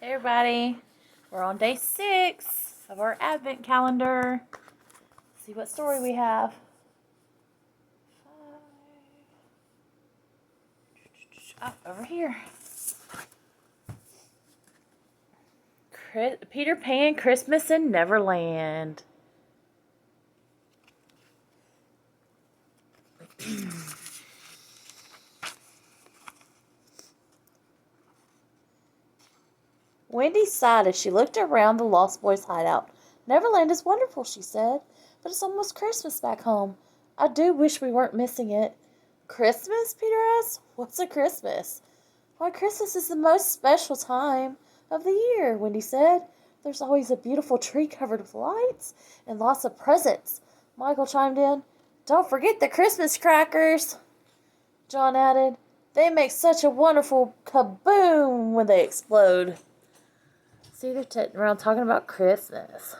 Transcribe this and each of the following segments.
Hey everybody, we're on day 6 of our advent calendar. Let's see what story we have. Over here. Peter Pan Christmas in Neverland. Wendy sighed as she looked around the Lost Boys' hideout. Neverland is wonderful, she said, but it's almost Christmas back home. I do wish we weren't missing it. Christmas? Peter asked. What's a Christmas? Why, Christmas is the most special time of the year, Wendy said. There's always a beautiful tree covered with lights and lots of presents. Michael chimed in. Don't forget the Christmas crackers, John added. They make such a wonderful kaboom when they explode. See, they're sitting around talking about Christmas.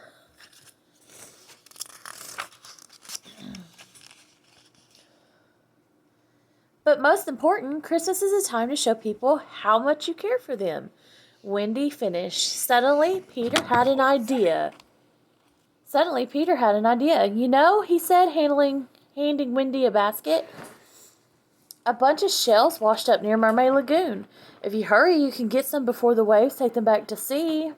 But most important, Christmas is a time to show people how much you care for them. Wendy finished. Suddenly, Peter had an idea. You know, he said, handing Wendy a basket. A bunch of shells washed up near Mermaid Lagoon. If you hurry, you can get some before the waves take them back to sea.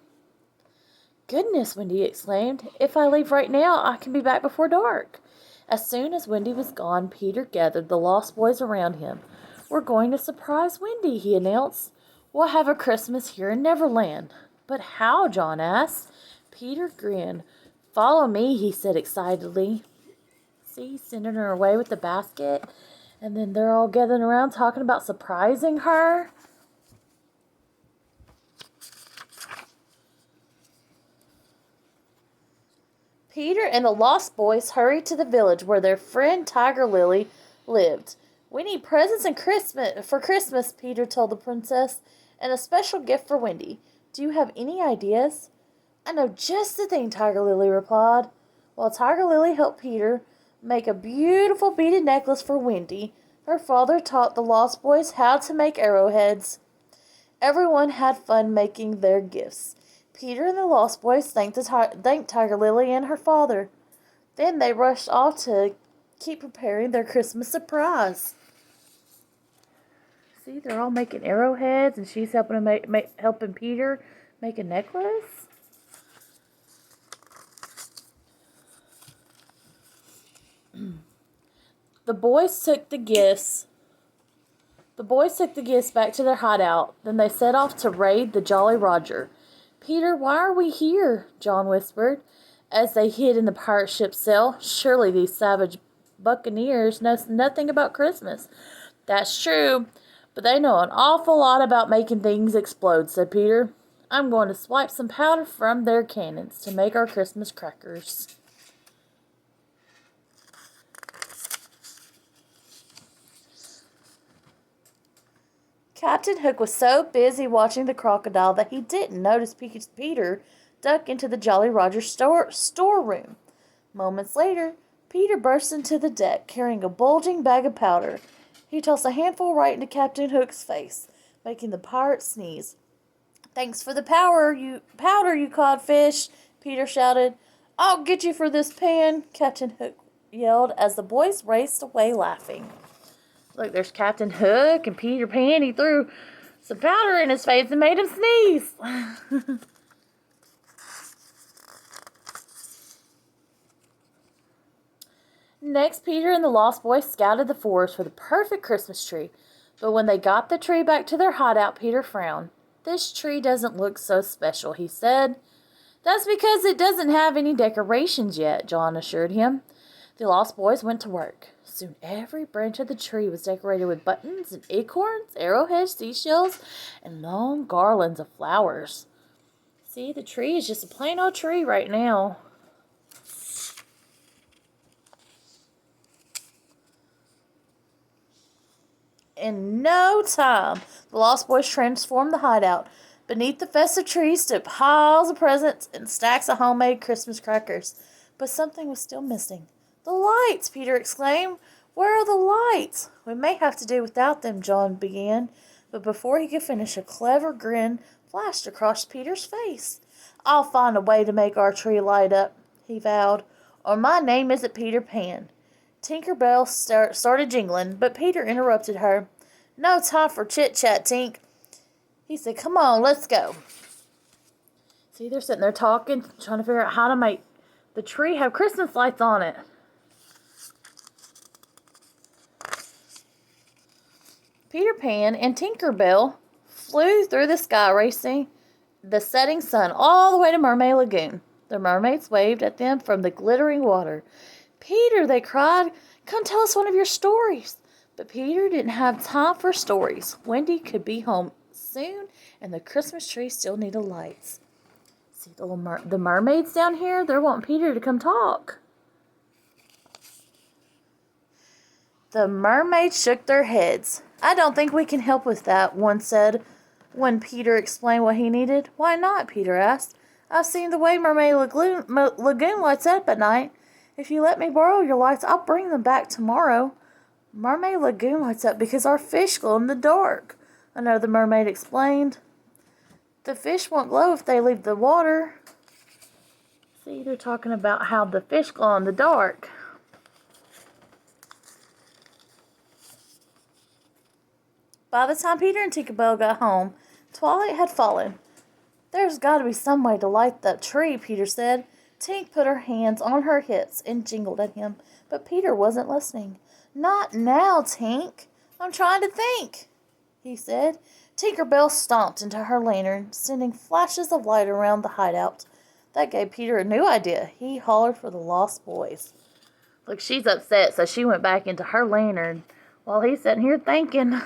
Goodness, Wendy exclaimed. If I leave right now, I can be back before dark. As soon as Wendy was gone, Peter gathered the Lost Boys around him. We're going to surprise Wendy, he announced. We'll have a Christmas here in Neverland. But how? John asked. Peter grinned. Follow me, he said excitedly. See, sending her away with the basket. And then they're all gathering around talking about surprising her. Peter and the Lost Boys hurried to the village where their friend Tiger Lily lived. We need presents for Christmas, Peter told the princess, and a special gift for Wendy. Do you have any ideas? I know just the thing, Tiger Lily replied. While Tiger Lily helped Peter make a beautiful beaded necklace for Wendy, her father taught the Lost Boys how to make arrowheads. Everyone had fun making their gifts. Peter and the Lost Boys thanked Tiger Lily and her father. Then they rushed off to keep preparing their Christmas surprise. See, they're all making arrowheads, and she's helping Peter make a necklace. The boys took the gifts back to their hideout. Then they set off to raid the Jolly Roger. Peter, why are we here? John whispered, as they hid in the pirate ship's cell. Surely these savage buccaneers know nothing about Christmas. That's true, but they know an awful lot about making things explode, said Peter. I'm going to swipe some powder from their cannons to make our Christmas crackers. Captain Hook was so busy watching the crocodile that he didn't notice Peter duck into the Jolly Roger storeroom. Moments later, Peter burst into the deck carrying a bulging bag of powder. He tossed a handful right into Captain Hook's face, making the pirate sneeze. Thanks for the powder, you codfish, Peter shouted. I'll get you for this pan, Captain Hook yelled as the boys raced away laughing. Look, there's Captain Hook and Peter Pan. He threw some powder in his face and made him sneeze. Next, Peter and the Lost Boys scouted the forest for the perfect Christmas tree. But when they got the tree back to their hideout, Peter frowned. This tree doesn't look so special, he said. That's because it doesn't have any decorations yet, John assured him. The Lost Boys went to work. Soon every branch of the tree was decorated with buttons and acorns, arrowheads, seashells, and long garlands of flowers. See, the tree is just a plain old tree right now. In no time, the Lost Boys transformed the hideout. Beneath the festive tree stood piles of presents and stacks of homemade Christmas crackers. But something was still missing. The lights, Peter exclaimed. Where are the lights? We may have to do without them, John began. But before he could finish, a clever grin flashed across Peter's face. "I'll find a way to make our tree light up," he vowed, "or my name isn't Peter Pan." Tinker Bell started jingling, but Peter interrupted her. "No time for chit-chat, Tink." He said, "Come on, let's go." See, they're sitting there talking, trying to figure out how to make the tree have Christmas lights on it. Peter Pan and Tinker Bell flew through the sky, racing the setting sun all the way to Mermaid Lagoon. The mermaids waved at them from the glittering water. "Peter," they cried, "come tell us one of your stories." But Peter didn't have time for stories. Wendy could be home soon, and the Christmas tree still needed lights. See the mermaids down here? They're wanting Peter to come talk. The mermaids shook their heads. "I don't think we can help with that," one said when Peter explained what he needed. "Why not?" Peter asked. "I've seen the way Mermaid Lagoon lights up at night. If you let me borrow your lights, I'll bring them back tomorrow." "Mermaid Lagoon lights up because our fish glow in the dark," another mermaid explained. "The fish won't glow if they leave the water." See, they're talking about how the fish glow in the dark. By the time Peter and Tinker Bell got home, twilight had fallen. "There's got to be some way to light that tree," Peter said. Tink put her hands on her hips and jingled at him, but Peter wasn't listening. "Not now, Tink. I'm trying to think," he said. Tinker Bell stomped into her lantern, sending flashes of light around the hideout. That gave Peter a new idea. He hollered for the lost boys. Look, she's upset, so she went back into her lantern while he's sitting here thinking.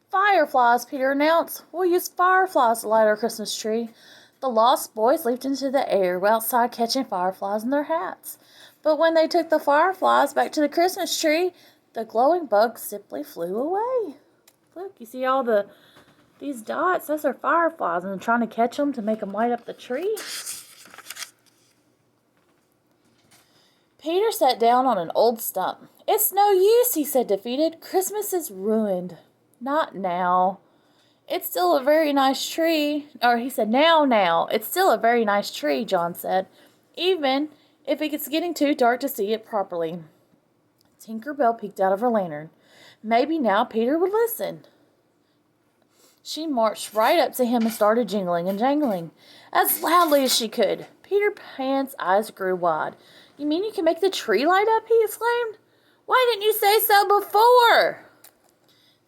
"Fireflies," Peter announced. "We'll use fireflies to light our Christmas tree." The lost boys leaped into the air outside, catching fireflies in their hats. But when they took the fireflies back to the Christmas tree, the glowing bugs simply flew away. Look, you see all these dots? Those are fireflies, and they're trying to catch them to make them light up the tree. Peter sat down on an old stump. "It's no use," he said, defeated. "Christmas is ruined." "Not now. It's still a very nice tree." Or he said, now. "It's still a very nice tree," John said, "even if it's getting too dark to see it properly." Tinker Bell peeked out of her lantern. Maybe now Peter would listen. She marched right up to him and started jingling and jangling as loudly as she could. Peter Pan's eyes grew wide. "You mean you can make the tree light up?" he exclaimed. "Why didn't you say so before?"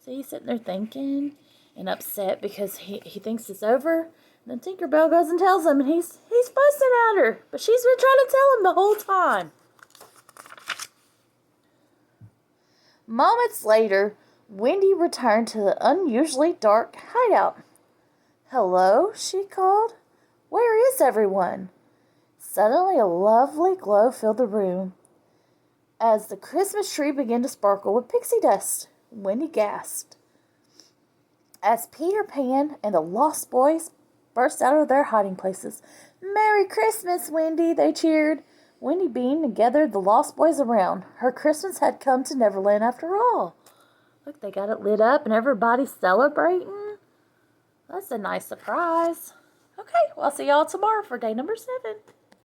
So he's sitting there thinking and upset because he thinks it's over. And then Tinker Bell goes and tells him, and he's fussing at her. But she's been trying to tell him the whole time. Moments later, Wendy returned to the unusually dark hideout. "Hello," she called. "Where is everyone?" Suddenly a lovely glow filled the room as the Christmas tree began to sparkle with pixie dust. Wendy gasped as Peter Pan and the Lost Boys burst out of their hiding places. "Merry Christmas, Wendy!" they cheered. Wendy beamed and gathered the Lost Boys around. Her Christmas had come to Neverland after all. Look, they got it lit up and everybody's celebrating. That's a nice surprise. Okay, well, I'll see y'all tomorrow for day number 7.